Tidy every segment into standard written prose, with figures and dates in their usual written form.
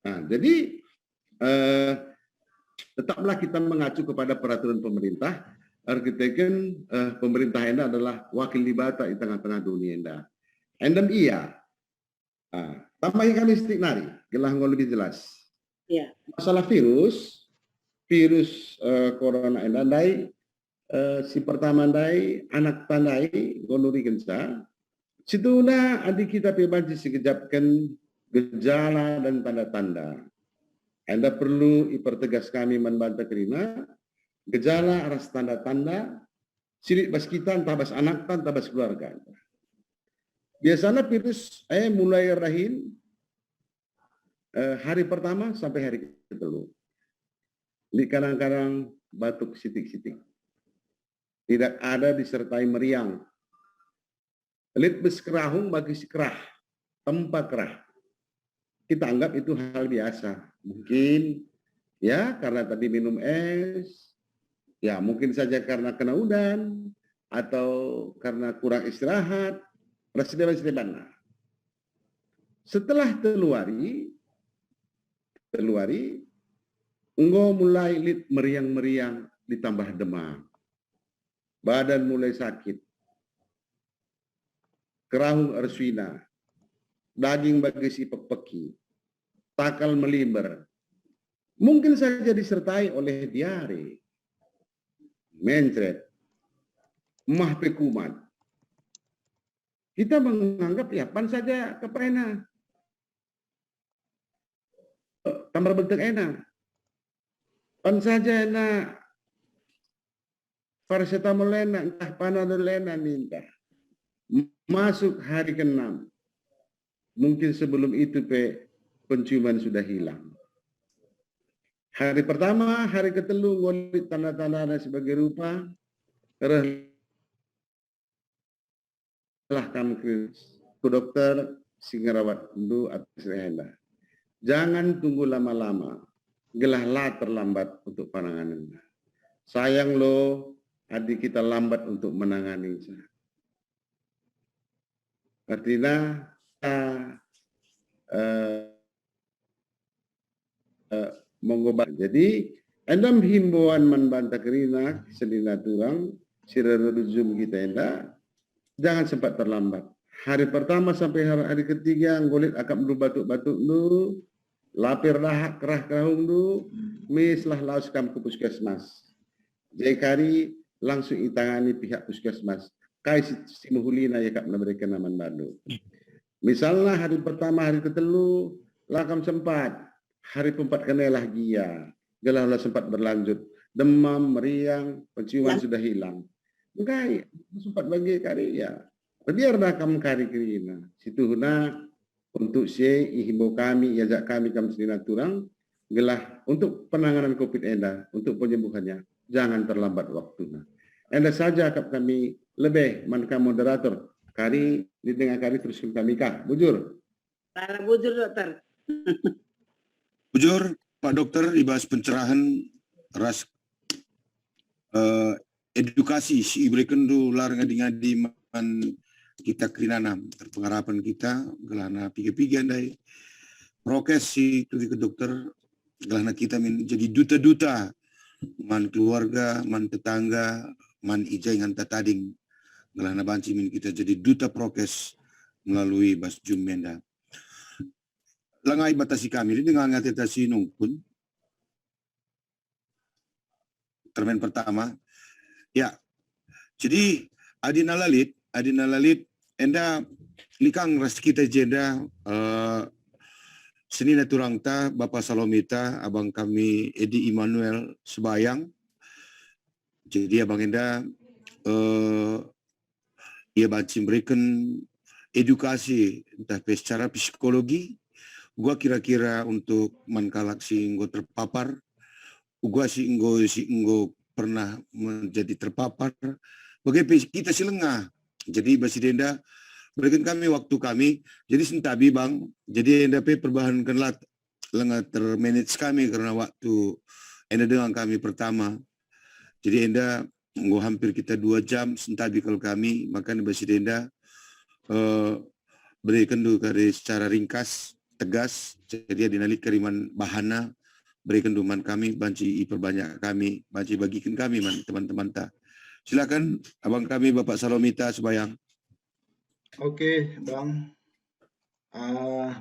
Nah, jadi eh, tetaplah kita mengacu kepada peraturan pemerintah. Artikan pemerintah enda adalah wakil libata di tengah-tengah dunia enda. Endam iya. Tambahin kami sedikit nari, gelah lebih jelas. Ya. Masalah virus corona enda dai si pertama dai anak tandai gonuri gensa. Situna adik kita pebanci sekejapkan gejala dan tanda-tanda. Anda perlu dipertegas kami membantah kerina gejala aras tanda-tanda sirik bas kita entah bas anak entah bas keluarga. Biasanya virus mulai rahim hari pertama sampai hari kedua. Di kadang-kadang batuk sitik-sitik. Tidak ada disertai meriang. Lit bes kerahung bagi si kerah, tempat kerah. Kita anggap itu hal biasa. Mungkin ya karena tadi minum es, ya mungkin saja karena kena udan, atau karena kurang istirahat, rasideban-rasideban. Setelah teluari, engkau mulai lit meriang-meriang ditambah demam. Badan mulai sakit. Kerahung arswina, daging bagi si peki, takal melimber, mungkin saja disertai oleh diare, mencret, mah pekuman. Kita menganggap ya pan saja kepena, tambah bentuk enak, pan saja enak, paracetamol enak, entah panadol enak minta. Masuk hari ke-6, mungkin sebelum itu penciuman sudah hilang. Hari pertama, hari ketelu, ngolit tanda-tanda sebagai rupa, telah kami ke dokter singarawat dulu atas rehenda. Jangan tunggu lama-lama, gelahlah terlambat untuk penanganan. Sayang loh, adik kita lambat untuk menangani. Artinya mengubah. Jadi endam himbauan membantah kerina selina turang sirarujum kita enda jangan sempat terlambat. Hari pertama sampai hari ketiga ngolit akan batuk-batuk nu lapir lahak kerah kerahung nu mislah laus kam ke puskesmas. Jekari langsung ditangani pihak puskesmas. Kai si muhulina ya kak memberikan nama baru. Misalnya hari pertama, hari ketelu, lakam sempat. Hari keempat kenelah gia. Gelah sempat berlanjut. Demam, meriang, penciuman sudah hilang. Enggak, sempat bagi karya. Biarlah kamu kari kirina. Situhuna untuk himbau kami, iajak kami selina turang. Gelah untuk penanganan COVID enda, untuk penyembuhannya. Jangan terlambat waktunya. Enda saja kami lebih manka moderator. Kari di tengah kari terus kami kah, bujur. Bujur dokter. Bujur Pak Dokter dibahas pencerahan ras edukasi si berikan du larang ngadi man kita kerinanam terpengharapan kita gelana piga-piga andai prokes si tugi ke dokter gelana kita menjadi duta-duta man keluarga, man tetangga, man ijai ngan tading gelana banci min kita jadi duta prokes melalui Bas Jum Menda. Langai batasi kami dengan ngatasi nungkun. Termen pertama, ya. Jadi Adina Lalit, enda likang ras kita jeda senina turangta Bapak Salomita, abang kami Edi Immanuel Sebayang. Jadi abang enda ia baca berikan edukasi entah secara psikologi. Gua kira-kira untuk mankalak si enggo terpapar, gua si enggo pernah menjadi terpapar. Bagaimana kita silengah. Jadi basi denda berikan kami waktu kami. Jadi sentabi bang. Jadi enda perbahankanlah lengah termanage kami karena waktu enda dengan kami pertama. Jadi enda enggo hampir kita 2 jam sentabi kalau kami. Maka basi denda berikan dulu secara ringkas. tegas, jadi dinalik keriman bahana, berikan duman kami, banci perbanyak kami, banci bagikan kami man teman-teman ta. Silakan abang kami Bapak Salomita Subayang. Oke, Bang.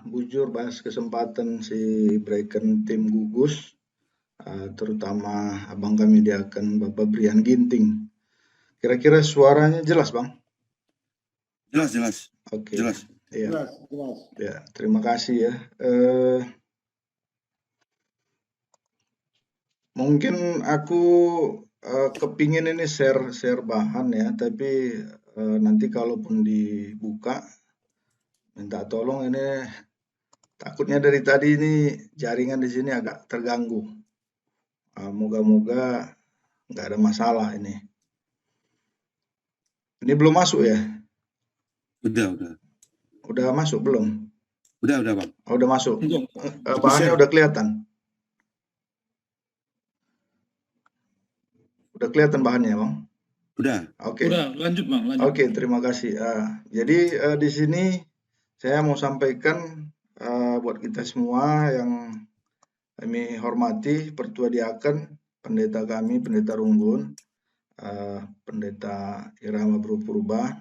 Bujur bahas kesempatan si Breaken tim gugus, terutama abang kami diakan Bapak Brian Ginting. Kira-kira suaranya jelas, Bang? Jelas. Oke. Jelas. Iya. Jelas. Ya, terima kasih ya. Mungkin aku kepingin ini share bahan ya, tapi nanti kalaupun dibuka, minta tolong ini takutnya dari tadi ini jaringan di sini agak terganggu. Moga-moga nggak ada masalah ini. Ini belum masuk ya? Udah. Udah masuk belum? Udah Bang. Oh, udah masuk. Bahannya udah kelihatan. Udah kelihatan bahannya, Bang? Udah. Oke. Udah, lanjut Bang, lanjut. Oke, terima kasih. Jadi di sini saya mau sampaikan buat kita semua yang kami hormati Pertua Diaken, pendeta kami, Pendeta Runggun, Pendeta Irama Purba.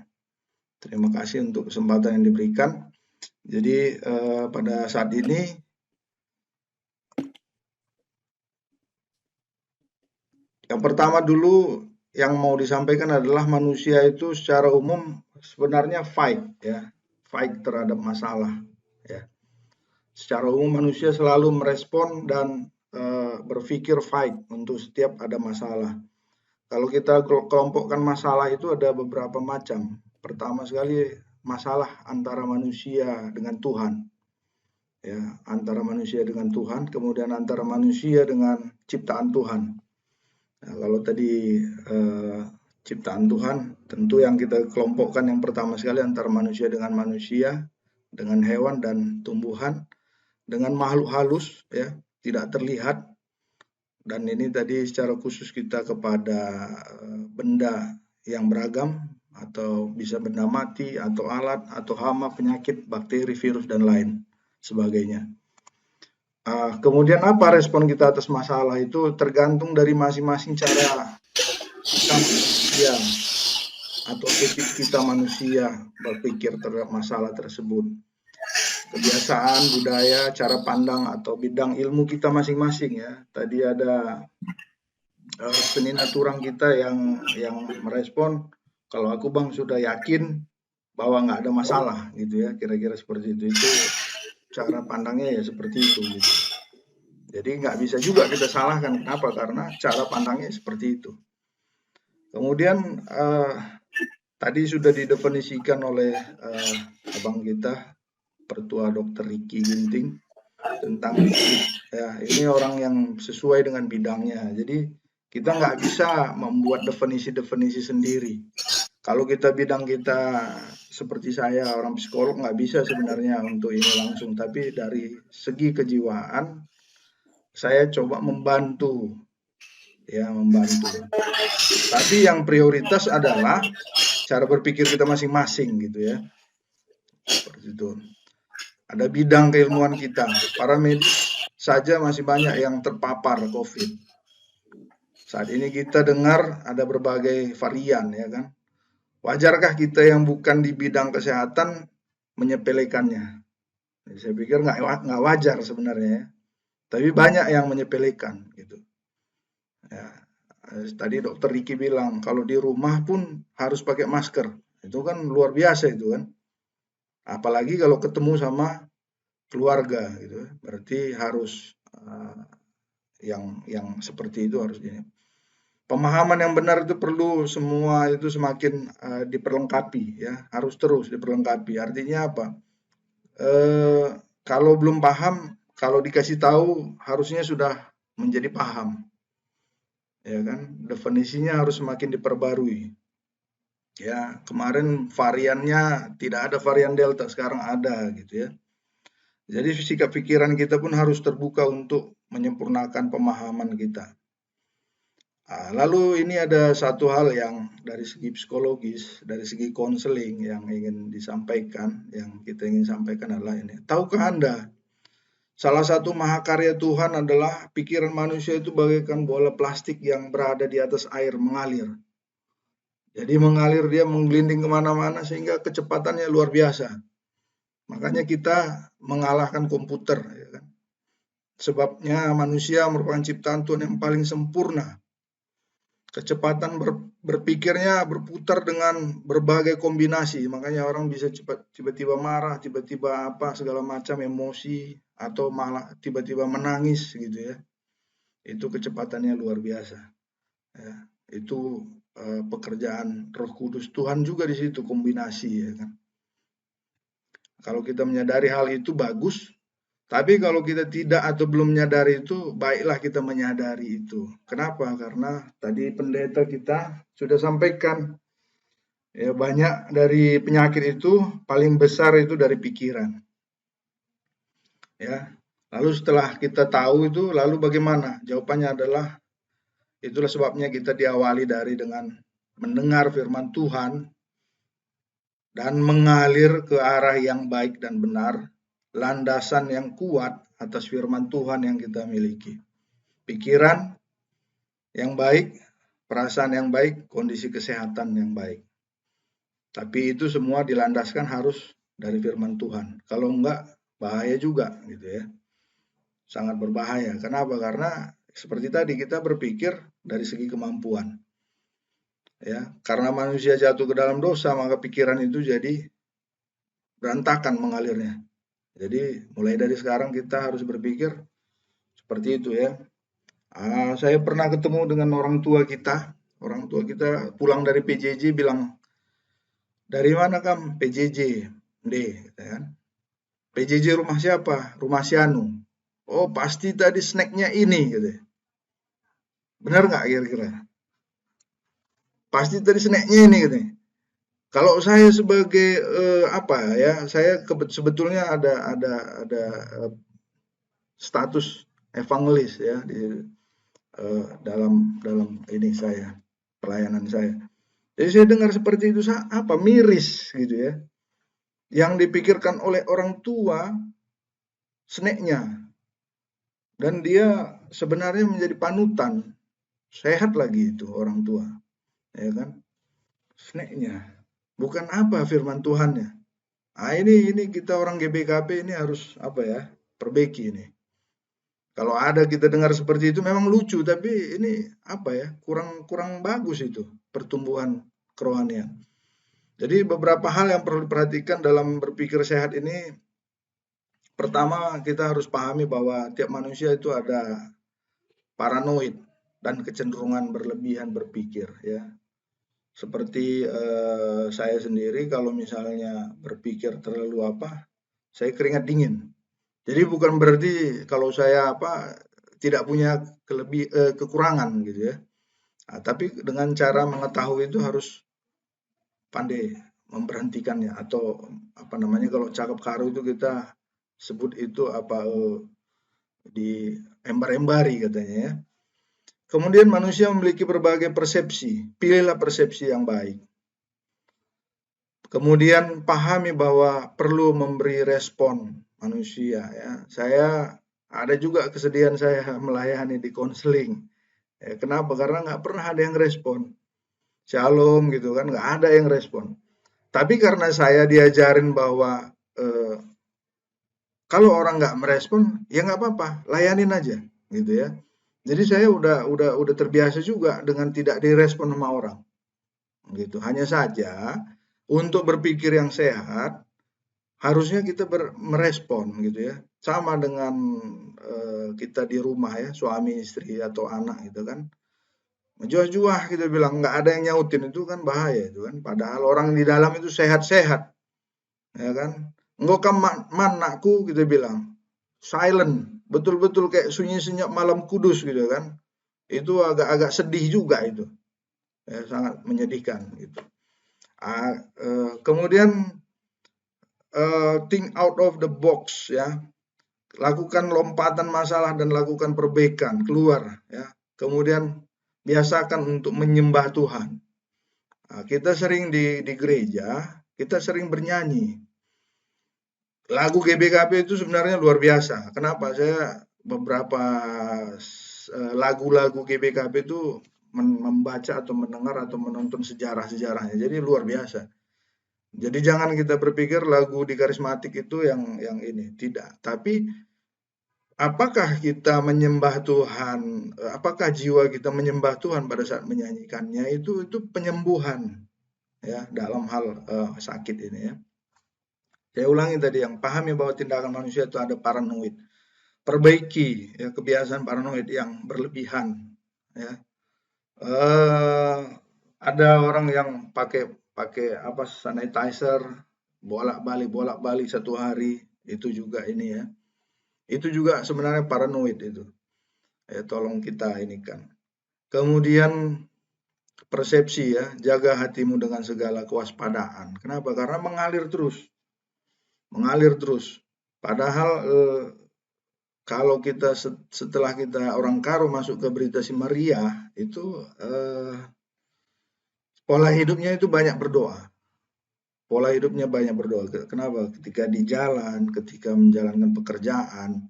Terima kasih untuk kesempatan yang diberikan. Jadi pada saat ini yang pertama dulu yang mau disampaikan adalah manusia itu secara umum sebenarnya fight terhadap masalah ya. Secara umum manusia selalu merespon dan berpikir fight untuk setiap ada masalah. Kalau kita kelompokkan masalah itu ada beberapa macam. Pertama sekali masalah antara manusia dengan Tuhan. Ya, antara manusia dengan Tuhan, kemudian antara manusia dengan ciptaan Tuhan. Nah, kalau tadi ciptaan Tuhan, tentu yang kita kelompokkan yang pertama sekali antara manusia, dengan hewan dan tumbuhan, dengan makhluk halus, ya, tidak terlihat. Dan ini tadi secara khusus kita kepada benda yang beragam, atau bisa benda mati, atau alat, atau hama, penyakit, bakteri, virus, dan lain sebagainya. Kemudian apa respon kita atas masalah itu tergantung dari masing-masing cara kita manusia atau attitude kita manusia berpikir terhadap masalah tersebut. Kebiasaan, budaya, cara pandang atau bidang ilmu kita masing-masing ya. Tadi ada seni naturang kita yang merespon, kalau aku Bang sudah yakin bahwa nggak ada masalah gitu ya, kira-kira seperti itu. Itu cara pandangnya ya seperti itu gitu. Jadi nggak bisa juga kita salahkan, kenapa? Karena cara pandangnya seperti itu. Kemudian tadi sudah didefinisikan oleh abang kita, Pertua Dr. Ricky Ginting, tentang ya ini orang yang sesuai dengan bidangnya. Jadi kita nggak bisa membuat definisi-definisi sendiri. Kalau kita bidang kita seperti saya orang psikolog nggak bisa sebenarnya untuk ini langsung, tapi dari segi kejiwaan saya coba membantu. Tapi yang prioritas adalah cara berpikir kita masing-masing gitu ya. Seperti itu. Ada bidang keilmuan kita, para medis saja masih banyak yang terpapar COVID. Saat ini kita dengar ada berbagai varian ya kan. Wajarkah kita yang bukan di bidang kesehatan menyepelekannya? Saya pikir nggak wajar sebenarnya ya. Tapi banyak yang menyepelekan gitu. Ya, tadi Dokter Ricky bilang kalau di rumah pun harus pakai masker. Itu kan luar biasa itu kan. Apalagi kalau ketemu sama keluarga gitu. Berarti harus yang seperti itu harus ini. Pemahaman yang benar itu perlu semua itu semakin diperlengkapi ya, harus terus diperlengkapi. Artinya apa? Kalau belum paham, kalau dikasih tahu harusnya sudah menjadi paham. Ya kan? Definisinya harus semakin diperbarui. Ya, kemarin variannya tidak ada varian Delta, sekarang ada gitu ya. Jadi sikap pikiran kita pun harus terbuka untuk menyempurnakan pemahaman kita. Lalu ini ada satu hal yang dari segi psikologis, dari segi konseling yang ingin disampaikan, yang kita ingin sampaikan adalah ini. Tahukah Anda Salah satu mahakarya Tuhan adalah pikiran manusia itu bagaikan bola plastik yang berada di atas air mengalir. Jadi mengalir, dia menggelinding kemana-mana sehingga kecepatannya luar biasa. Makanya kita mengalahkan komputer, ya kan? Sebabnya manusia merupakan ciptaan Tuhan yang paling sempurna. Kecepatan berpikirnya berputar dengan berbagai kombinasi, makanya orang bisa tiba-tiba marah, tiba-tiba apa segala macam emosi, atau malah tiba-tiba menangis gitu ya. Itu kecepatannya luar biasa. Ya, itu pekerjaan Roh Kudus Tuhan juga di situ, kombinasi ya kan. Kalau kita menyadari hal itu bagus. Tapi kalau kita tidak atau belum menyadari itu, baiklah kita menyadari itu. Kenapa? Karena tadi pendeta kita sudah sampaikan, ya banyak dari penyakit itu paling besar itu dari pikiran. Ya. Lalu setelah kita tahu itu, lalu bagaimana? Jawabannya adalah, itulah sebabnya kita diawali dengan mendengar firman Tuhan dan mengalir ke arah yang baik dan benar, landasan yang kuat atas firman Tuhan yang kita miliki. Pikiran yang baik, perasaan yang baik, kondisi kesehatan yang baik. Tapi itu semua dilandaskan harus dari firman Tuhan. Kalau enggak, bahaya juga gitu ya. Sangat berbahaya. Kenapa? Karena seperti tadi kita berpikir dari segi kemampuan. Ya, karena manusia jatuh ke dalam dosa, maka pikiran itu jadi berantakan mengalirnya. Jadi mulai dari sekarang kita harus berpikir seperti itu ya. Saya pernah ketemu dengan orang tua kita pulang dari PJJ bilang, dari mana Kam? PJJ, gitu kan. PJJ rumah siapa? Rumah si Anu. Oh pasti tadi snacknya ini gitu. Benar nggak kira-kira? Pasti tadi snacknya ini gitu. Kalau saya sebagai saya sebetulnya ada status evangelis ya di dalam ini saya, pelayanan saya. Jadi saya dengar seperti itu, apa miris gitu ya. Yang dipikirkan oleh orang tua snacknya, dan dia sebenarnya menjadi panutan, sehat lagi itu orang tua, ya kan? Snacknya, bukan apa firman Tuhannya. Ini kita orang GBKP ini harus perbaiki ini. Kalau ada kita dengar seperti itu memang lucu, tapi ini kurang bagus itu pertumbuhan kerohanian. Jadi beberapa hal yang perlu diperhatikan dalam berpikir sehat ini. Pertama, kita harus pahami bahwa tiap manusia itu ada paranoid dan kecenderungan berlebihan berpikir ya. Seperti saya sendiri kalau misalnya berpikir terlalu saya keringat dingin. Jadi bukan berarti kalau saya tidak punya kekurangan gitu ya. Tapi dengan cara mengetahui itu harus pandai memberhentikannya, atau kalau cakap karu itu kita sebut itu di embar-embari katanya ya. Kemudian manusia memiliki berbagai persepsi, pilihlah persepsi yang baik. Kemudian pahami bahwa perlu memberi respon manusia ya. Saya ada juga kesedihan saya melayani di konseling. Ya, kenapa? Karena nggak pernah ada yang respon. Shalom gitu kan, nggak ada yang respon. Tapi karena saya diajarin bahwa kalau orang nggak merespon, ya nggak apa-apa, layanin aja, gitu ya. Jadi saya udah terbiasa juga dengan tidak direspon sama orang, gitu. Hanya saja untuk berpikir yang sehat, harusnya kita merespon, gitu ya. Sama dengan kita di rumah ya, suami istri atau anak gitu kan. Juah-juah kita bilang nggak ada yang nyautin, itu kan bahaya itu kan. Padahal orang di dalam itu sehat-sehat, ya kan. Enggak manakku kita bilang silent, betul-betul kayak sunyi senyap malam kudus gitu kan. Itu agak-agak sedih juga itu, ya, sangat menyedihkan gitu. Kemudian think out of the box ya, lakukan lompatan masalah dan lakukan perbaikan, keluar ya. Kemudian biasakan untuk menyembah Tuhan. Kita sering di gereja, kita sering bernyanyi. lagu GBKP itu sebenarnya luar biasa. Kenapa? Saya beberapa lagu-lagu GBKP itu membaca atau mendengar atau menonton sejarah-sejarahnya. Jadi luar biasa. Jadi jangan kita berpikir lagu di karismatik itu yang ini, tidak. Tapi apakah kita menyembah Tuhan, apakah jiwa kita menyembah Tuhan pada saat menyanyikannya, itu penyembuhan ya dalam hal sakit ini ya. Saya ulangi tadi, yang pahami bahwa tindakan manusia itu ada paranoid. Perbaiki ya kebiasaan paranoid yang berlebihan ya. Ada orang yang pakai apa sanitizer bolak-balik satu hari, itu juga ini ya. Itu juga sebenarnya paranoid itu. Ya, tolong kita ini kan. Kemudian persepsi ya, jaga hatimu dengan segala kewaspadaan. Kenapa? Karena mengalir terus. Mengalir terus. Padahal kalau kita setelah kita orang Karo masuk ke berita si Maria, itu pola hidupnya itu banyak berdoa. Pola hidupnya banyak berdoa. Kenapa? Ketika di jalan, ketika menjalankan pekerjaan,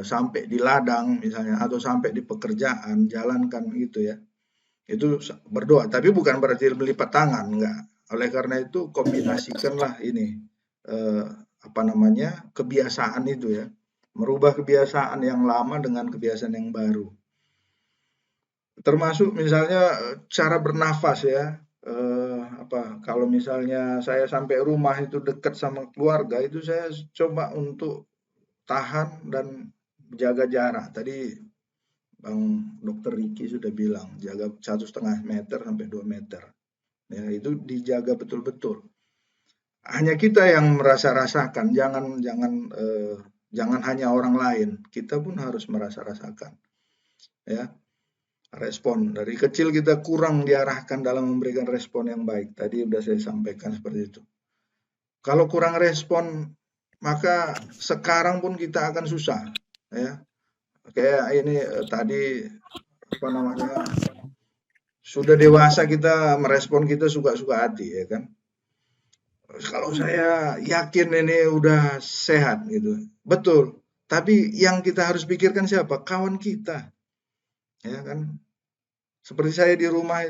sampai di ladang misalnya, atau sampai di pekerjaan, jalankan gitu ya. Itu berdoa. Tapi bukan berarti melipat tangan, enggak. Oleh karena itu kombinasikanlah ini, kebiasaan itu ya. Merubah kebiasaan yang lama dengan kebiasaan yang baru. Termasuk misalnya cara bernafas ya. Kalau misalnya saya sampai rumah itu dekat sama keluarga, itu saya coba untuk tahan dan jaga jarak. Tadi Bang Dr. Riki sudah bilang jaga 1,5 meter sampai 2 meter. Ya, itu dijaga betul-betul. Hanya kita yang merasa-rasakan, jangan hanya orang lain, kita pun harus merasa-rasakan. Ya. Respon dari kecil kita kurang diarahkan dalam memberikan respon yang baik. Tadi sudah saya sampaikan seperti itu. Kalau kurang respon, maka sekarang pun kita akan susah, ya. Kayak ini tadi sudah dewasa kita merespon kita suka-suka hati, ya kan. Kalau saya yakin ini udah sehat gitu, betul. Tapi yang kita harus pikirkan siapa? Kawan kita, ya kan. Seperti saya di rumah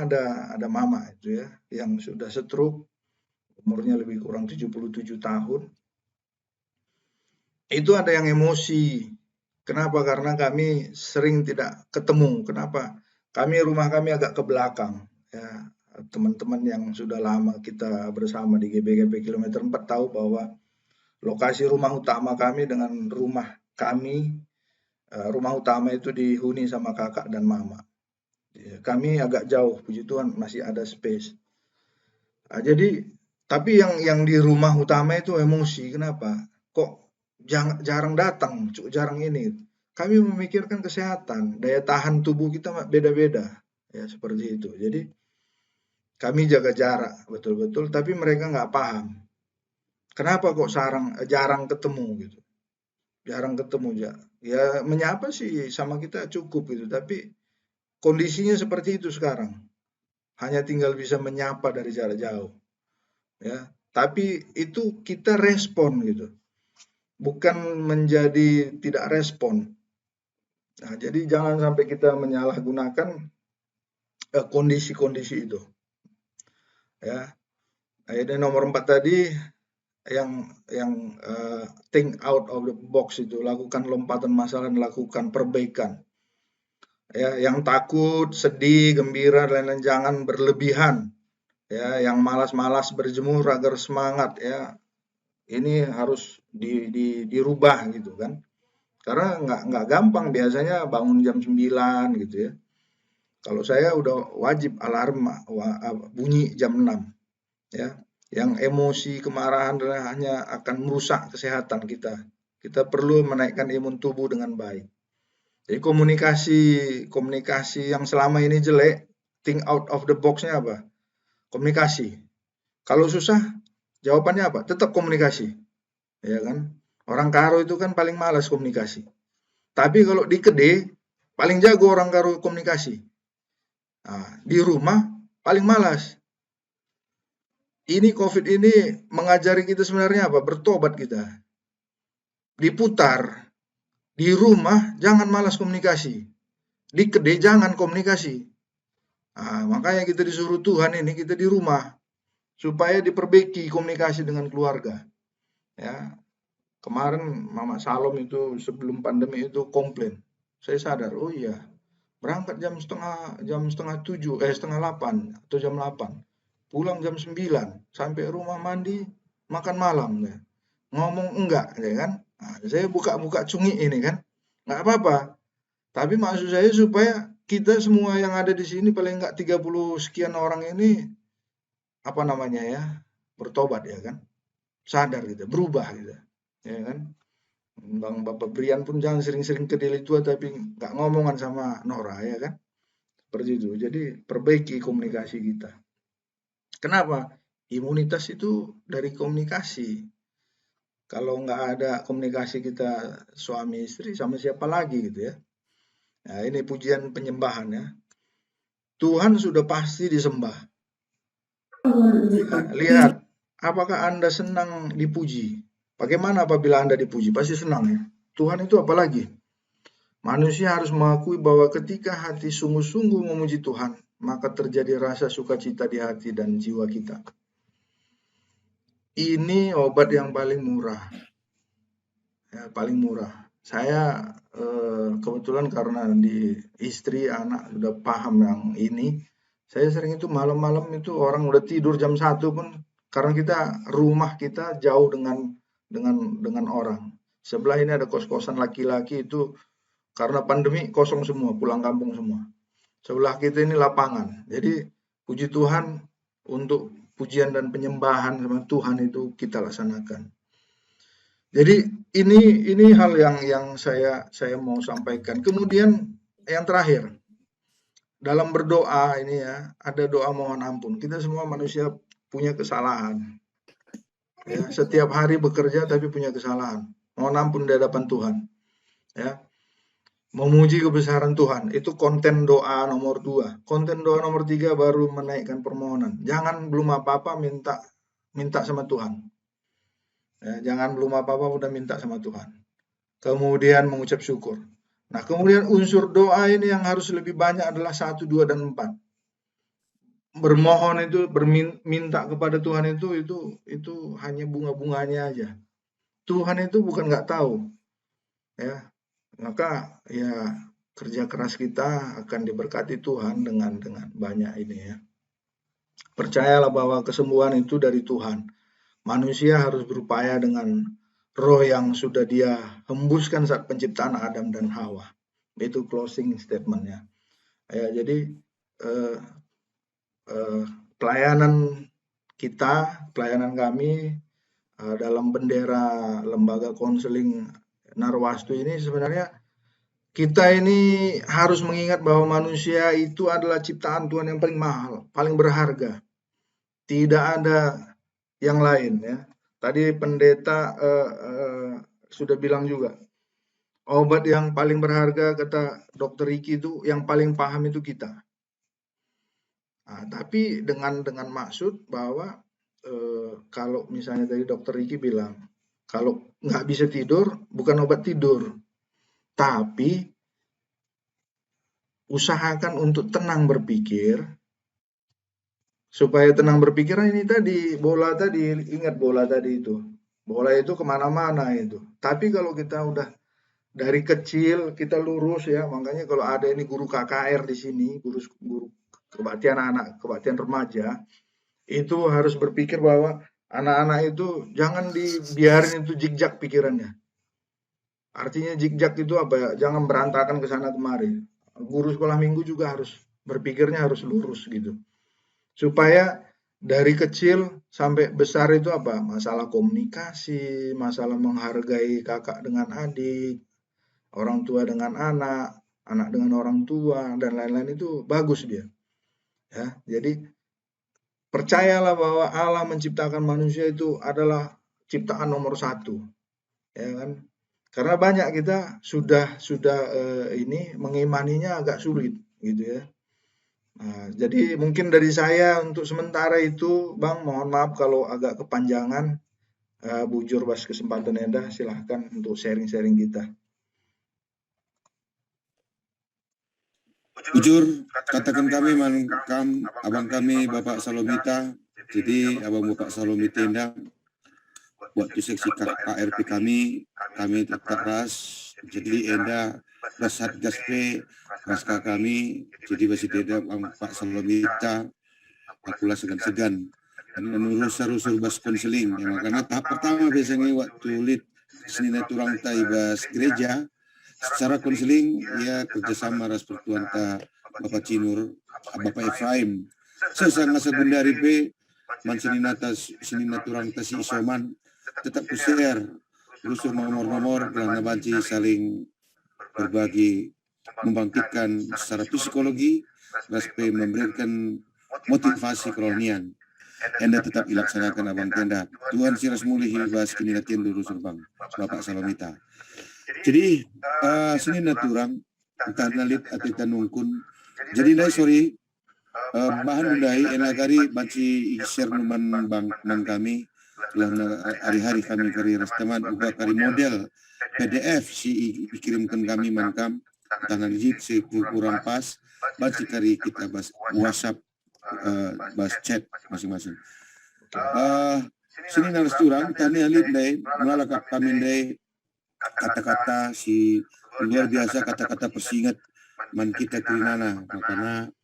ada mama itu ya, yang sudah stroke, umurnya lebih kurang 77 tahun. Itu ada yang emosi. Kenapa? Karena kami sering tidak ketemu. Kenapa? Rumah kami agak ke belakang. Ya, teman-teman yang sudah lama kita bersama di GBKP kilometer 4 tahu bahwa lokasi rumah utama kami dengan rumah kami, rumah utama itu dihuni sama kakak dan mama. Ya, kami agak jauh, puji Tuhan masih ada space. Jadi, tapi yang di rumah utama itu emosi. Kenapa? Kok jarang datang, jarang ini. Kami memikirkan kesehatan, daya tahan tubuh kita beda-beda, ya seperti itu. Jadi kami jaga jarak betul-betul, tapi mereka nggak paham. Kenapa kok jarang ketemu gitu? Jarang ketemu ya menyapa sih sama kita cukup gitu, tapi kondisinya seperti itu sekarang. Hanya tinggal bisa menyapa dari jarak jauh. Ya, tapi itu kita respon gitu. Bukan menjadi tidak respon. Nah, jadi jangan sampai kita menyalahgunakan kondisi-kondisi itu. Ya. Ayat nomor 4 tadi yang think out of the box itu, lakukan lompatan masalah dan lakukan perbaikan. Ya, yang takut, sedih, gembira dan lain-lain jangan berlebihan. Ya, yang malas-malas berjemur agar semangat ya. Ini harus dirubah gitu kan. Karena nggak gampang, biasanya bangun jam 9 gitu ya. Kalau saya udah wajib alarm bunyi jam 6 ya. Yang emosi, kemarahan hanya akan merusak kesehatan kita. Kita perlu menaikkan imun tubuh dengan baik. Jadi komunikasi yang selama ini jelek, think out of the box-nya apa? Komunikasi. Kalau susah, jawabannya apa? Tetap komunikasi. Ya kan? Orang Karo itu kan paling malas komunikasi. Tapi kalau di Kede, paling jago orang Karo komunikasi. Nah, di rumah paling malas. Ini COVID ini mengajari kita sebenarnya apa? Bertobat kita. Diputar. Di rumah jangan malas komunikasi. Di kedai jangan komunikasi. Nah, makanya kita disuruh Tuhan ini kita di rumah supaya diperbaiki komunikasi dengan keluarga. Ya, kemarin Mama Salom itu sebelum pandemi itu komplain. Saya sadar, oh iya, berangkat jam setengah 7, setengah 8 atau jam 8. Pulang jam 9, sampai rumah mandi, makan malam. Ya. Ngomong enggak, ya kan? Nah, saya buka-buka cungi ini kan, nggak apa-apa. Tapi maksud saya supaya kita semua yang ada di sini paling enggak 30 sekian orang ini apa namanya ya, bertobat ya kan, sadar gitu, berubah gitu, ya kan. Bang Bapak Brian pun jangan sering-sering ke Deli Tua tapi nggak ngomongan sama Nora ya kan, seperti itu. Jadi perbaiki komunikasi kita. Kenapa? Imunitas itu dari komunikasi. Kalau nggak ada komunikasi kita suami istri sama siapa lagi gitu ya. Nah ini pujian penyembahan ya. Tuhan sudah pasti disembah. Nah, lihat, apakah Anda senang dipuji? Bagaimana apabila Anda dipuji? Pasti senang ya. Tuhan itu apalagi? Manusia harus mengakui bahwa ketika hati sungguh-sungguh memuji Tuhan, maka terjadi rasa sukacita di hati dan jiwa kita. Ini obat yang paling murah. Ya, paling murah. Saya kebetulan karena di istri, anak sudah paham yang ini, saya sering itu malam-malam itu orang udah tidur jam 1 pun karena rumah kita jauh dengan orang. Sebelah ini ada kos-kosan laki-laki itu karena pandemi kosong semua, pulang kampung semua. Sebelah kita ini lapangan. Jadi puji Tuhan untuk pujian dan penyembahan sama Tuhan itu kita laksanakan. Jadi ini hal yang saya mau sampaikan. Kemudian yang terakhir, dalam berdoa ini ya, ada doa mohon ampun. Kita semua manusia punya kesalahan. Ya, setiap hari bekerja tapi punya kesalahan. Mohon ampun di hadapan Tuhan. Ya. Memuji kebesaran Tuhan, itu konten doa nomor 2. Konten doa nomor 3 baru menaikkan permohonan. Jangan belum apa-apa minta sama Tuhan. Ya, jangan belum apa-apa udah minta sama Tuhan. Kemudian mengucap syukur. Nah, kemudian unsur doa ini yang harus lebih banyak adalah 1, 2, dan 4. Bermohon itu, minta kepada Tuhan itu hanya bunga-bunganya aja. Tuhan itu bukan nggak tahu. Ya, maka ya kerja keras kita akan diberkati Tuhan dengan banyak ini ya. Percayalah bahwa kesembuhan itu dari Tuhan. Manusia harus berupaya dengan roh yang sudah dia hembuskan saat penciptaan Adam dan Hawa. Itu closing statementnya. Ya, jadi pelayanan kami dalam bendera lembaga konseling Narwastu ini sebenarnya kita ini harus mengingat bahwa manusia itu adalah ciptaan Tuhan yang paling mahal, paling berharga. Tidak ada yang lain ya. Tadi pendeta sudah bilang juga, obat yang paling berharga kata Dr. Riki itu yang paling paham itu kita. Nah, tapi dengan maksud bahwa kalau misalnya tadi Dr. Riki bilang, kalau nggak bisa tidur, bukan obat tidur, tapi usahakan untuk tenang berpikir, supaya tenang berpikir. Ini tadi, ingat bola tadi itu. Bola itu kemana-mana itu. Tapi kalau kita udah dari kecil, kita lurus ya, makanya kalau ada ini guru KKR di sini, guru kebaktian anak, kebaktian remaja, itu harus berpikir bahwa anak-anak itu jangan dibiarin itu jikjak pikirannya. Artinya jikjak itu apa ya? Jangan berantakan ke sana kemari. Guru sekolah minggu juga harus berpikirnya harus lurus gitu. Supaya dari kecil sampai besar itu apa? Masalah komunikasi, masalah menghargai kakak dengan adik, orang tua dengan anak, anak dengan orang tua, dan lain-lain itu bagus dia. Ya, jadi percayalah bahwa Allah menciptakan manusia itu adalah ciptaan nomor 1, ya kan? Karena banyak kita sudah ini mengimaninya agak sulit, gitu ya. Nah, jadi mungkin dari saya untuk sementara itu, Bang, mohon maaf kalau agak kepanjangan. Bujur pas kesempatan Enda, silahkan untuk sharing-sharing kita. Jujur, katakan kami mankam, abang kami Bapak Salomita, jadi abang Bapak Salomita Indah, waktu seksi KRP kami tetap ras, jadi Enda ras Satgas P, raska kami, jadi masih tidak Pak Salomita, akulah segan-segan. Dan rusur bas konseling, ya, makanya tahap pertama biasanya waktu lead Senin turang taibas gereja, secara konseling ya kerjasama ras pertuan ta Bapak Cinur, Bapak Efraim. Sesanga sekundari P, man senina turang ta si Isoman, tetap kuser, rusur nomor-nomor, kelana banci saling berbagi, membangkitkan secara psikologi, ras P memberikan motivasi kolonian. Enda tetap dilaksanakan abang tenda. Tuhan siras mulih hibas kini latihan dulu surbang Bapak Salomita. Jadi sini naturang entah nalit atau tanungkun. Jadi dai sorry bahan budai enagari banci share numan bang kami lah hari-hari kami kari rastaman ubah kari model PDF si dikirimkan kami mankam tangan jip si kurang pas banci kari kita bas WhatsApp bas chat masing-masing. Sini naras turang tani alit dai melalak kami dai kata-kata si luar biasa, kata-kata persingat man kita kerinana, makanya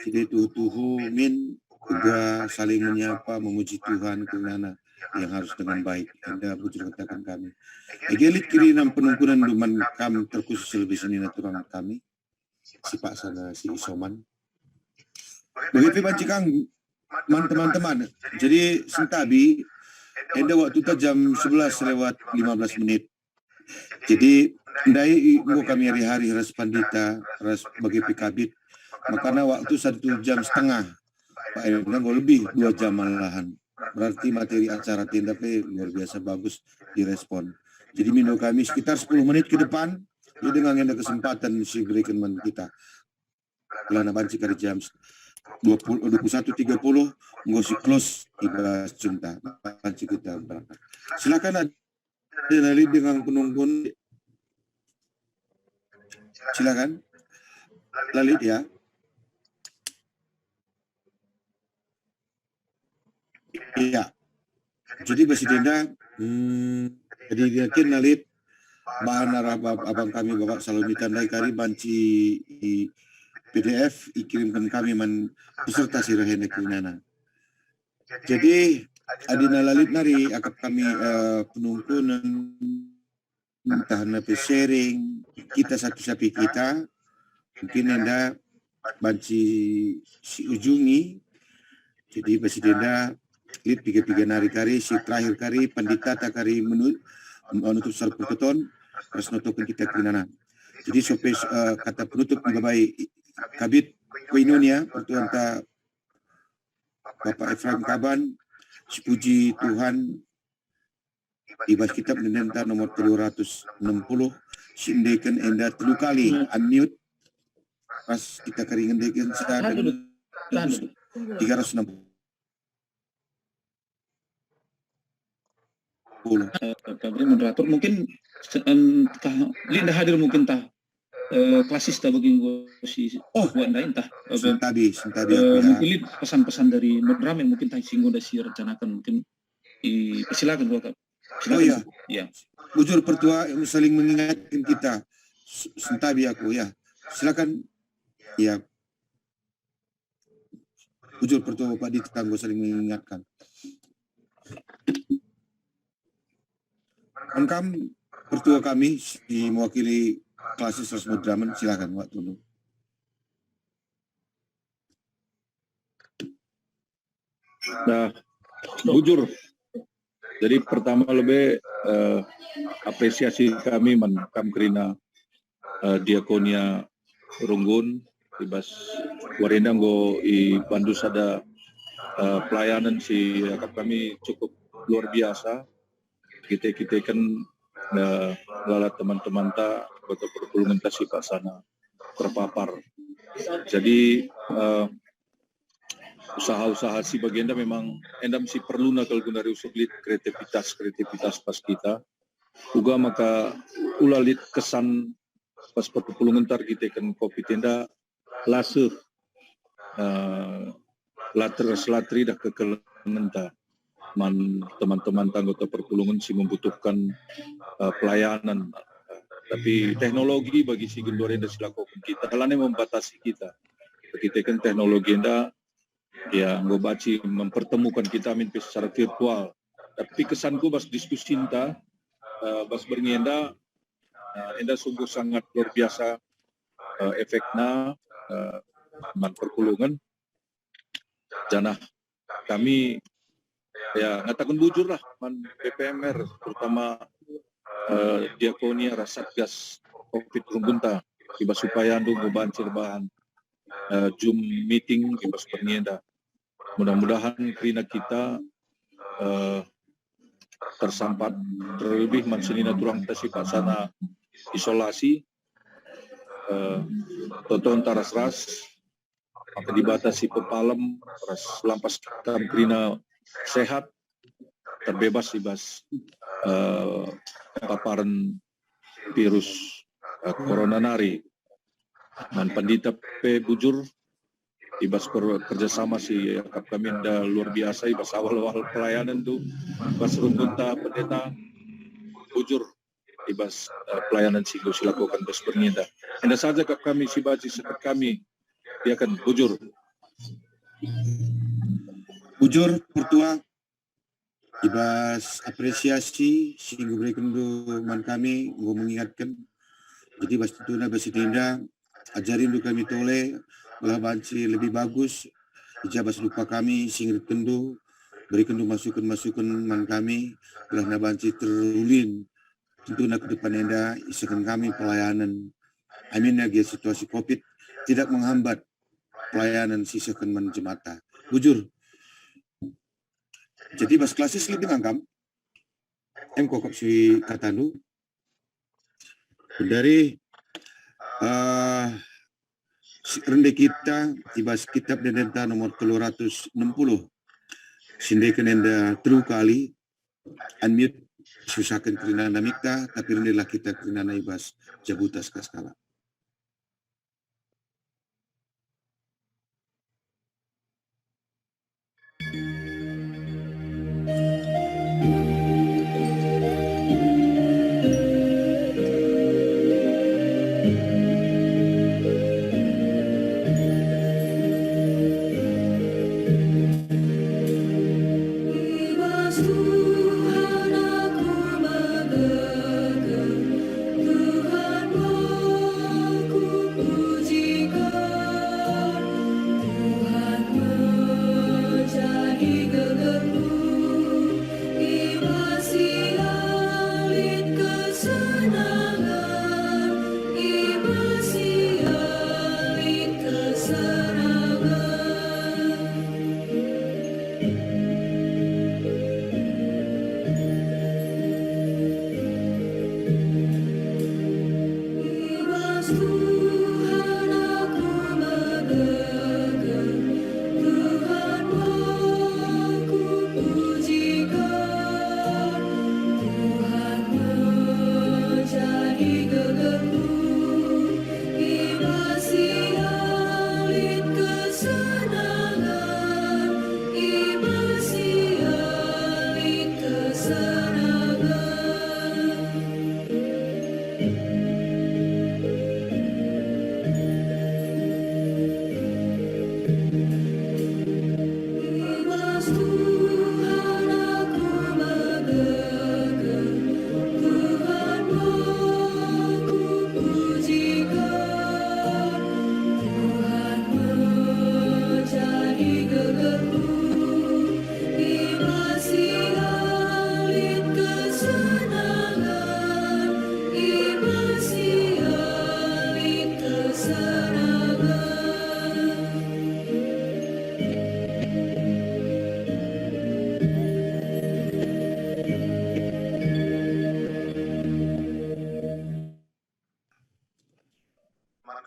si tuhu min juga saling menyapa memuji Tuhan kerinana yang harus dengan baik. Anda bujur katakan kami egelit kirinam penungkunan duman kam terkhusus lebih sini naturang kami si Pak sana si Isoman begitu bancikang teman-teman. Jadi sentabi Enda waktu itu jam 11:15. Jadi ndai mau kami hari-hari ras pandita ras bagi PKB makanya waktu 1,5 jam Pak Enda lebih 2 jam malahan, berarti materi acara tindak luar biasa bagus direspon. Jadi minggu kami sekitar 10 menit ke depan dia dengan ada kesempatan si berikan kita kelana banci kali jam 21.30 ngosi close ibas cinta banci kita berangkat. Silakan ada dengan penunggun. Silakan. Lalit ya. Iya. Jadi Basidenda, jadi yakin Lalit bahan arah abang kami Bapak Salomita Ndai kari banci PDF dikirimkan kami peserta sirahene kunana. Jadi adina Lalit nari akap kami penungkunan entah nape sharing kita satu sapi kita mungkin Anda banci si ujungi jadi Basidenda Lit 3 nari kari si terakhir kari pandita takari menutup sar perketon terus nutupin kita kinana. Jadi sope kata penutup mengabai kabit koinonia pertuan ta Bapak Efraim Kaban sepuji Tuhan ibas kitab Nenda nomor 360 sindekan Enda 3 kali unmute pas kita keringan dekan sa 360. Kabri moderator mungkin Linda hadir mungkin klasis bagi si buat entah tadi mungkin pesan-pesan dari moderamen mungkin singgung dasi rencanakan mungkin silakan gua ya bujur pertua saling mengingatkan kita sentabi aku ya silakan ya bujur pertua Bapak di tetangga saling mengingatkan. Engkam pertua kami di mewakili klasis Rasmud Draman, silakan waktu dulu. Nah, bujur. Jadi pertama lebih apresiasi kami menkam kerina diakonia Runggun ibas warenda go i Bandus ada pelayanan si akap kami cukup luar biasa. Kita kan lalat teman-teman ta atau perpulungan ta si Pak sana terpapar. Jadi usaha-usaha si bagenda memang endam si perlu nakal gunari usublit kreativitas pas kita. Juga maka ulalit kesan pas perpulungan tar kita kan kopi tenda lasuh latri dah kekelengenta man teman-teman anggota perpulungan si membutuhkan pelayanan. Tapi teknologi bagi si gendor yang dilakukan kita, kalanya membatasi kita. Kita kan teknologi enda ya ngobaci mempertemukan kita amin secara virtual. Tapi kesanku bas diskusi inta, bas berngenda, enda sungguh sangat luar biasa efeknya man perpulungan. Janah kami ya ngatakan bujur lah man PPMR terutama diakonia Satgas Covid Rungunta iba supaya ando ngoban bahan Zoom meeting iba sepernienda. Mudah-mudahan krina kita tersampat terlebih manselina turang tasi pasana isolasi tonton taras-ras maka dibatasi pepalem ras lampas kam krina sehat terbebas ibas paparan virus corona nari dan pandita pe bujur ibas kerjasama si yakap kami dah luar biasa ibas awal-awal pelayanan tu ibas rungunta pendeta bujur ibas pelayanan si silakukan bas berniaga anda saja kap kami si baci sekat kami dia akan bujur pertua ibas apresiasi sehingga berikan man kami gua mengingatkan jadi bas itu na basi tinda ajarin du kami tole belah banci lebih bagus ijabas lupa kami sehingga kendu berikan du masukan man kami belah na banci terulin tentu na ke depan enda isakan kami pelayanan amin lagi situasi covid tidak menghambat pelayanan sisakan man jemata bujur. Jadi bas klasis lebih ngangkam, kokap si katanu dari rende kita ibas kitab denda nomor 360 sindekan enda telu kali unmute susahkan kerina namika tapi rendelah kita kerina ibas jabutas kaskala. Tuhan aku banggakan, Tuhan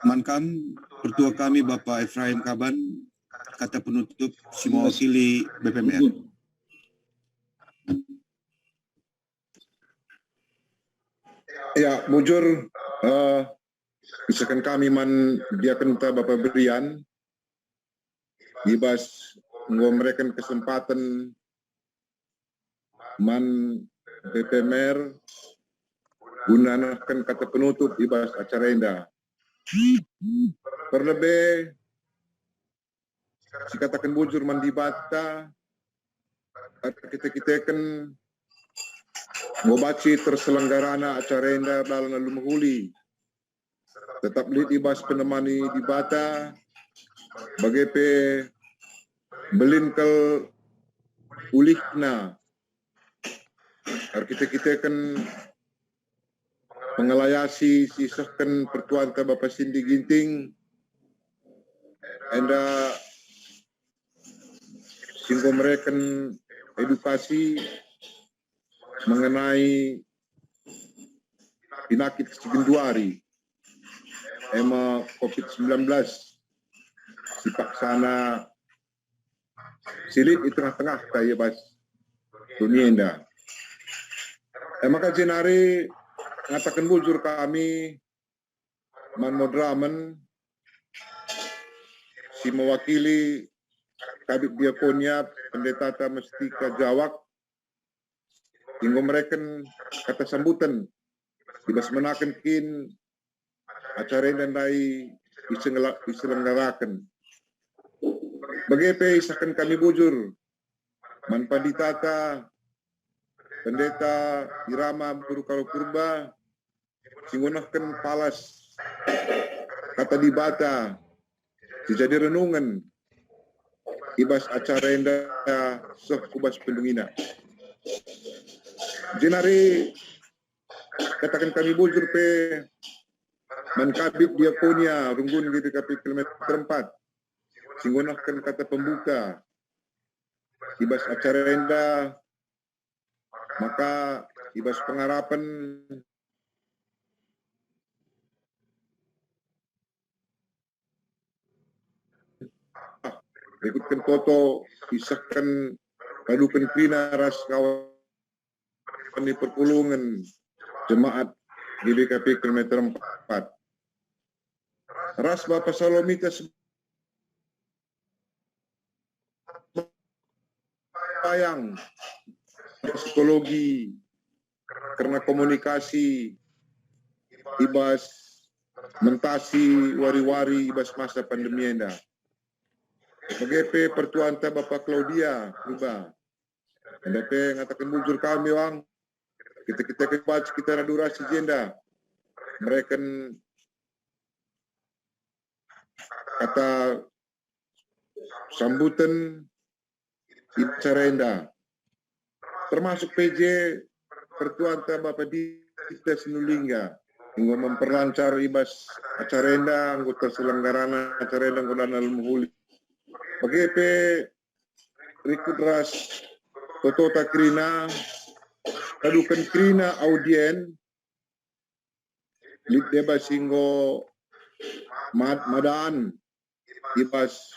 Mankam, Pertua kami Bapak Efraim Kaban, kata penutup si mewakili BPMR. Ya, bujur, misalkan kami man dia kenta Bapak Berian, ibas memberikan kesempatan man BPMR gunakan kata penutup ibas acara indah. Terlebih, si katakan bujur man dibata, kita kan membaci terselenggarana acara indah dalam lumahuli. Tetap lihat ibas penemani dibata, bagaimana belingkel ulihna. Kita kan mengelayasi sisahkan pertuan Bapak Cindy Ginting, anda sehingga mereka edukasi mengenai penyakit Cigenduari, ema COVID-19, sipaksana silit di tengah-tengah kaya bas dunia indah. Maka jenari ngatakan bujur kami man modramen si mewakili Kabit Diakonia Pendeta Mestika Jawak hingga mereka kata sambutan dibas menakan kin acara dan dai diselenggarakan. Bagaimana isakan kami bujur man panditata Pendeta Irama Guru Kalau Purba singunahkan palas kata dibata dijadi renungan ibas acara indah sekubas pendungina. Jenari katakan kami bujur pe Mankabit Diakonia Runggun di DKP kilometer 4 singunahkan kata pembuka ibas acara indah, maka ibas pengharapan berikutkan foto isahkan padukan krina ras kawan di perpulungan jemaat GBKP kilometer 4. Ras Bapak Salomita sayang psikologi karena komunikasi ibas mentasi wari-wari ibas masa pandemi enda. Bagaimana pertuan Bapak Claudia Ruba. Anda pe ngatakan bujur kami wang kita kebaca kita durasi jenda. Mereka kata sambutan acara indah. Termasuk PJ pertuan Bapak Dita Sinulingga hingga memperlancar ibas acara indah anggota terselenggarana acara indah anggota Al-Muhuli. Bagaimana Rikudras Totota Krina Kadukan Krina audien Lid Deba Singgo Madaan ibas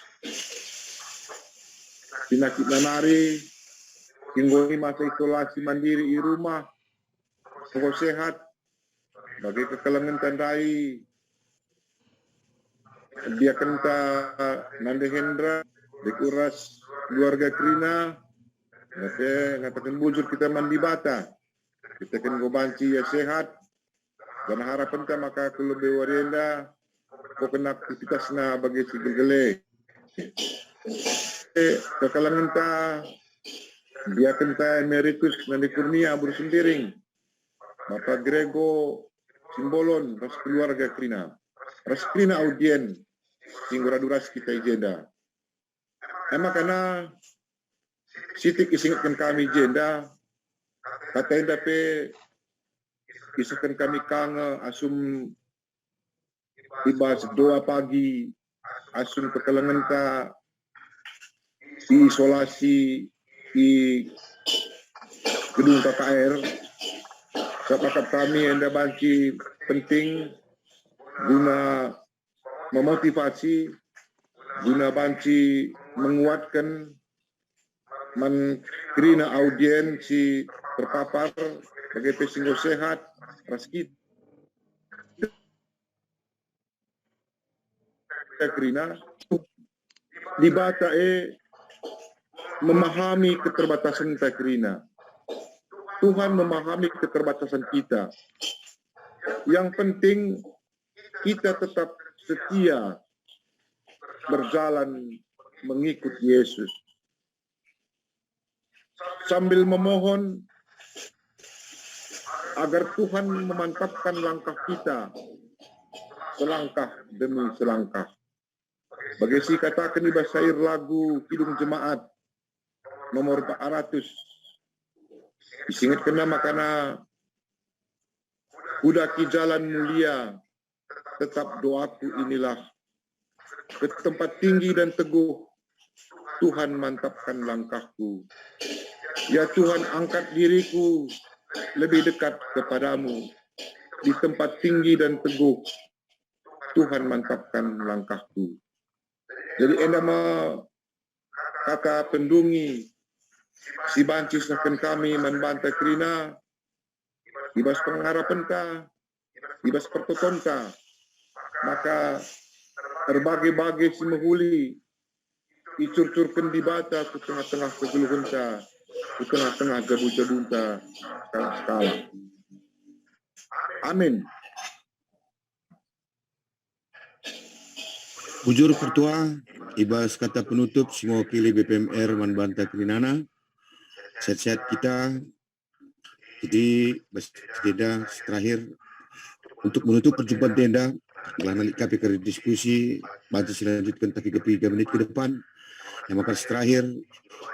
penyakit nanari hingga masa isolasi mandiri di rumah sungguh sehat bagi kekalangan tandai dia kenta Nanda Hendra dikuras keluarga Krina ngatakan bujur kita mandi bata kita kan gobanci ya sehat dan harapan kita maka kelebih warienda kau kena aktivitasnya bagi si gegele kekalangan ta dia kenta emeritus Nandi Kurnia Bursundiring Bapak Grego Simbolon ras keluarga Krina ras Krina audien singgur duras kita agenda emang karena sitik isingatkan kami agenda kata enda pe isahkan kami kanga asum ibas doa pagi asum kekalangan ta isolasi di gedung KKR sepakat kami enda banci penting guna memotivasi guna banci menguatkan kerina audien si terpapar bagi pesinggo sehat ras kita kerina di bata memahami keterbatasan kita kerina. Tuhan memahami keterbatasan kita. Yang penting kita tetap setia berjalan mengikut Yesus. Sambil memohon agar Tuhan memantapkan langkah kita selangkah demi selangkah. Bagi si katakan di basair lagu Kidung Jemaat nomor 400. Disingat kena makana kuda ki jalan mulia, tetap doaku inilah. Ke tempat tinggi dan teguh, Tuhan mantapkan langkahku. Ya Tuhan, angkat diriku lebih dekat kepadamu. Di tempat tinggi dan teguh, Tuhan mantapkan langkahku. Jadi endama kakak pendungi si bancis akan kami membantah kerina ibas pengharapan ka, ibas pertoton ka, maka berbagai-bagai si menghuli icur-curkan di bata ke tengah-tengah kegeluhan ka, ke tengah-tengah gabu-jabun ka skala. Amin. Bujur Pertua, ibas kata penutup si mewakili BPMR Manbanta Kerinana. Sehat-sehat kita. Jadi, tenda terakhir untuk menutup perjumpaan tenda, telah nalik kapi ke diskusi, bantu selanjutkan tapi 3 menit ke depan. Yang makan terakhir,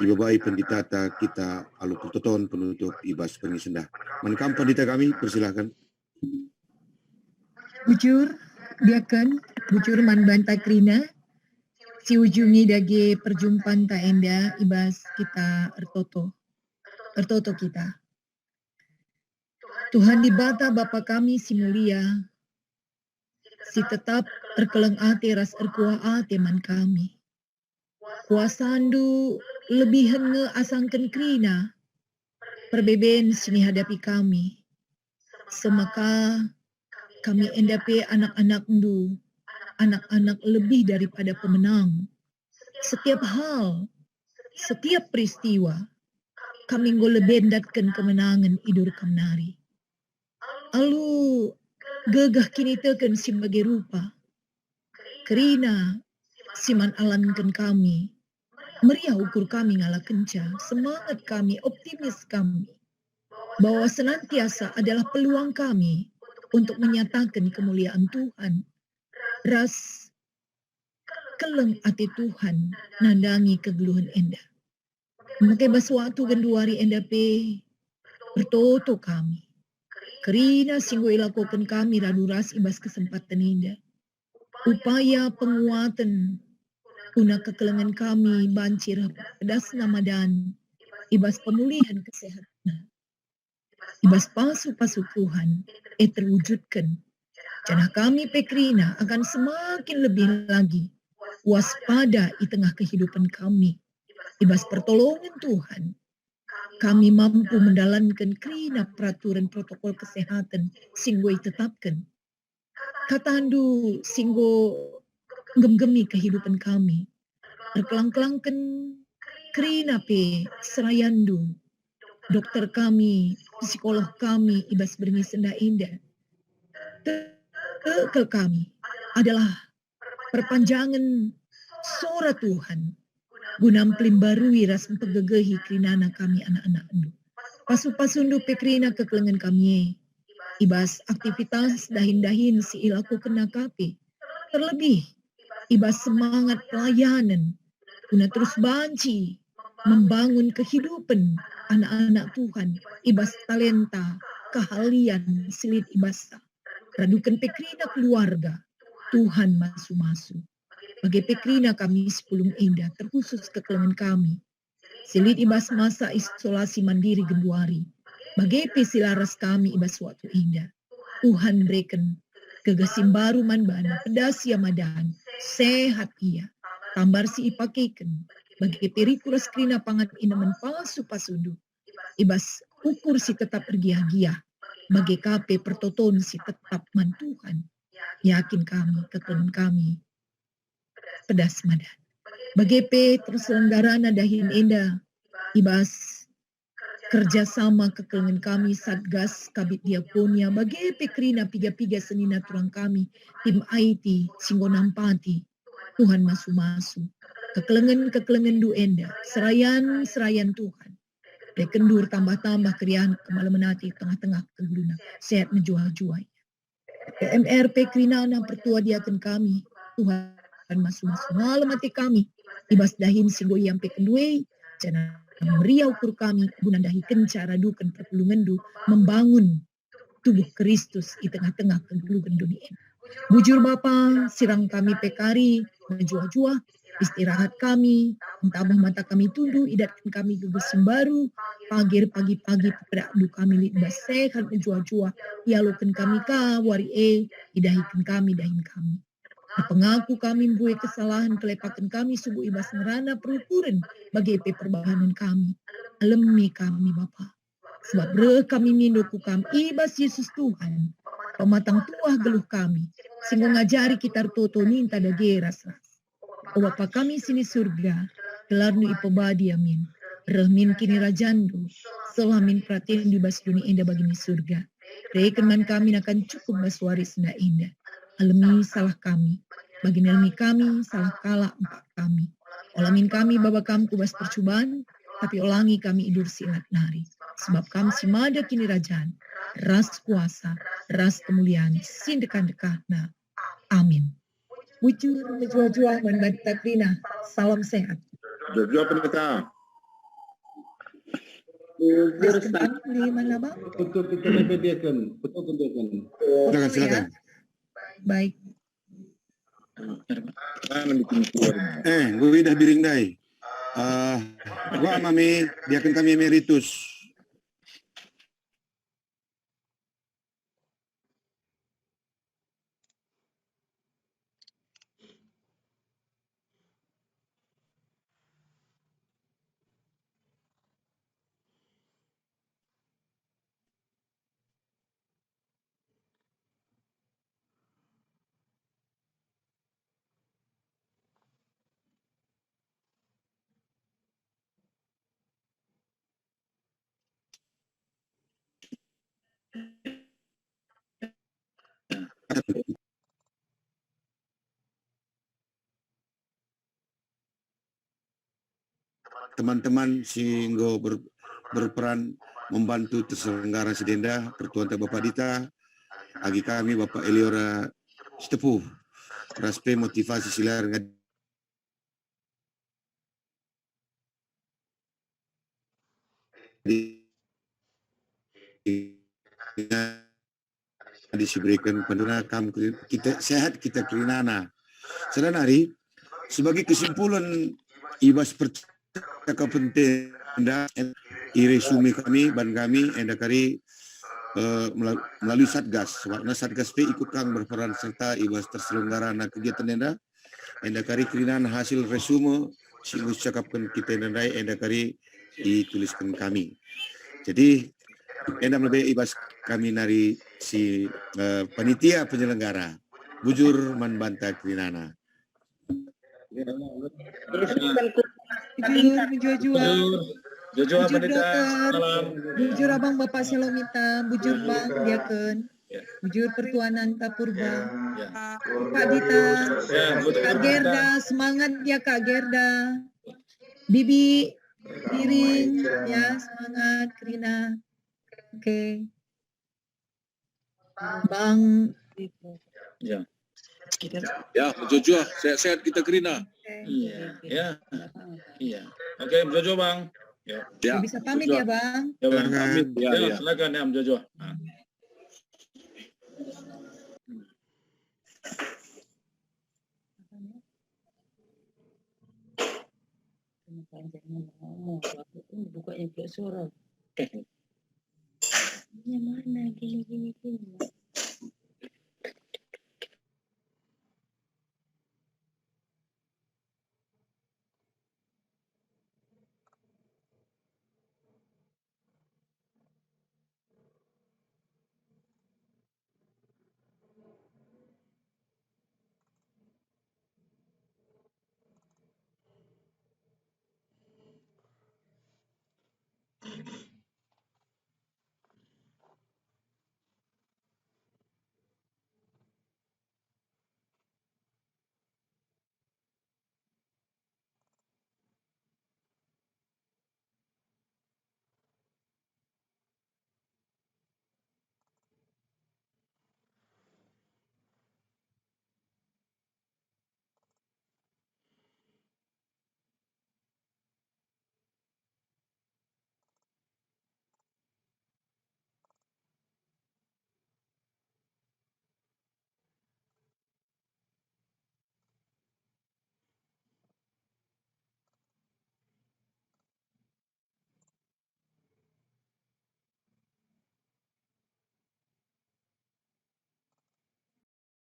ibabai penditata kita alu pertoton penutup ibas pengisendah. Mankam pendita kami, persilakan. Bujur, diakan, bujur Manbanta Krina, si ujungi dagi perjumpaan ta enda ibas kita ertoto kita. Tuhan di bata Bapa kami si mulia, si tetap erkeleng ate ras erkuah ate man kami. Kuasandu lebih nge asangken krina, perbeben sini hadapi kami. Semaka kami endapi anak-anak ndu, anak-anak lebih daripada pemenang. Setiap hal, setiap peristiwa, kami ngolebendatkan kemenangan idur kamnari. Alu gegah kini teken sebagai rupa. Kerina siman alankan kami. Meriah ukur kami ngalah kenca. Semangat kami, optimis kami. Bahwa senantiasa adalah peluang kami untuk menyatakan kemuliaan Tuhan. Ras keleng ati Tuhan nandangi kegeluhan enda. Makai baswatu genduari enda pe bertoto kami. Kerina singgo ilakukan kami raduras ibas kesempatan indah. Upaya penguatan guna kekelengan kami bancir pedas namadan. Ibas pemulihan kesehatan. Ibas pasu-pasu Tuhan terwujudkan. Janah kami pekrina akan semakin lebih lagi waspada di tengah kehidupan kami. Ibas pertolongan Tuhan. Kami mampu menjalankan kerina peraturan protokol kesehatan singgo tetapkan. Katandu singgo gem-gemi kehidupan kami. Terkelang-kelangkan kerina pe serayandu. Dokter kami, psikolog kami ibas berngi senda indah. Tekel kami adalah perpanjangan suara Tuhan. Gunam pelimbarui ras pegegehi krinana kami anak-anak endu. Pasu-pasundu pekrina kekelengan kami. Ibas aktivitas dahin-dahin si ilaku kena kape. Terlebih, ibas semangat pelayanan. Guna terus banci membangun kehidupan anak-anak Tuhan. Ibas talenta, keahlian, silit ibasa. Radukan pekrina keluarga. Tuhan masu-masu. Bagi pekrina kami sepulung indah terkhusus kekelengan kami. Silit ibas masa isolasi mandiri genduari. Bagi pesilaras kami ibas waktu indah. Tuhan berikan Gegesim baru man bana, pedas ia madan, sehat ia. Tambar si ipakeken, bagi perikulas krina pangan inaman palsu pasundu. Ibas ukur si tetap bergiah-giah, bagi kape pertoton si tetap man Tuhan. Yakin kami, kekelen kami, pedas madan. Bagi pe terselenggarana dahin enda, ibas kerjasama kekelengan kami Satgas Kabit Diakonia bagi pekrina piga-piga senina turang kami tim IT singgo nampati Tuhan masu-masu kekelengan du enda serayan Tuhan rekendur tambah-tambah krian kemalamanati tengah-tengah kegeluna sehat menjual-juai PMR pekrina na pertua diakan kami Tuhan masu-masu malamati kami ibas dahin singgo yang pekendue jana meriau ukur kami gunandahi kencara dukan perpulungan membangun tubuh Kristus di tengah-tengah kegelungan dunia. Bujur Bapa, sirang kami pekari, menjua-jua, istirahat kami, entambah mata kami tunduk, idatkan kami gegesim baru, pagi-pagi pada du kami litbas sehat menjua-jua, ialukan kami ka, wari idahikan kami, dahin kami. Pengaku kami buai kesalahan kelepakan kami subuh ibas ngerana perukuran bagi perbahanan kami. Alemi kami Bapa. Sebab kami mindoku kami ibas Yesus Tuhan. Pematang tuah geluh kami. Sehingga ngajari kita toto ninta dageras ras. O Bapa kami sini surga. Kelarnu ipobadi amin. Rahmin kini rajandu. Selamin pratin di bas dunia indah bagi surga. Rekenman kami akan cukup baswaris na indah. Alemi salah kami, bagi nelmi kami salah kalah empat kami. Olamin kami baba kami kubas percobaan, tapi olangi kami idur silat nari. Sebab kami si mada kini rajaan, ras kuasa, ras kemuliaan, sin dekat-dekatna. Amin. Bujur menjua-jua membantah Rina, salam sehat. Jua pendeta. Deskeban di mana bang? Betul kita membedakan. Silakan. Baik. Gue dah biring dai. Gua mami, diakan kami emeritus. Teman-teman singgo berperan membantu terselenggara sedenda Pertuan Bapak Dita, agi kami Bapak Eliora Stepu, raspe motivasi silar diberikan pendana kita sehat kita kerinana. Sedang hari sebagai kesimpulan ibas percakapan tenda resume kami ban kami endakari melalui Satgas. Warna Satgas P ikut kami berperan serta ibas terselenggara kegiatan tenda endakari kerinana hasil resume singgus cakapkan kita tendai endakari dituliskan kami. Jadi endam lebih ibas kami nari si panitia penyelenggara bujur manbanta kerinana. Jujur pendeta, salam. Bujur abang Bapak Selomita, bujur bang diaken, bujur pertuanan Tapurba, Pak Dita, Kak Gerda, semangat ya Kak Gerda, Bibi, Piring, ya semangat Krina, oke. Bang. Ya. Ya, jujur, sehat-sehat kita Krina. Iya. Oke, Jojo Bang. Ya. Bisa pamit ya Bang. Ya Bang. Amin. Ya. Silakan ya Jojo. Bukanya suara. Yang mana gini.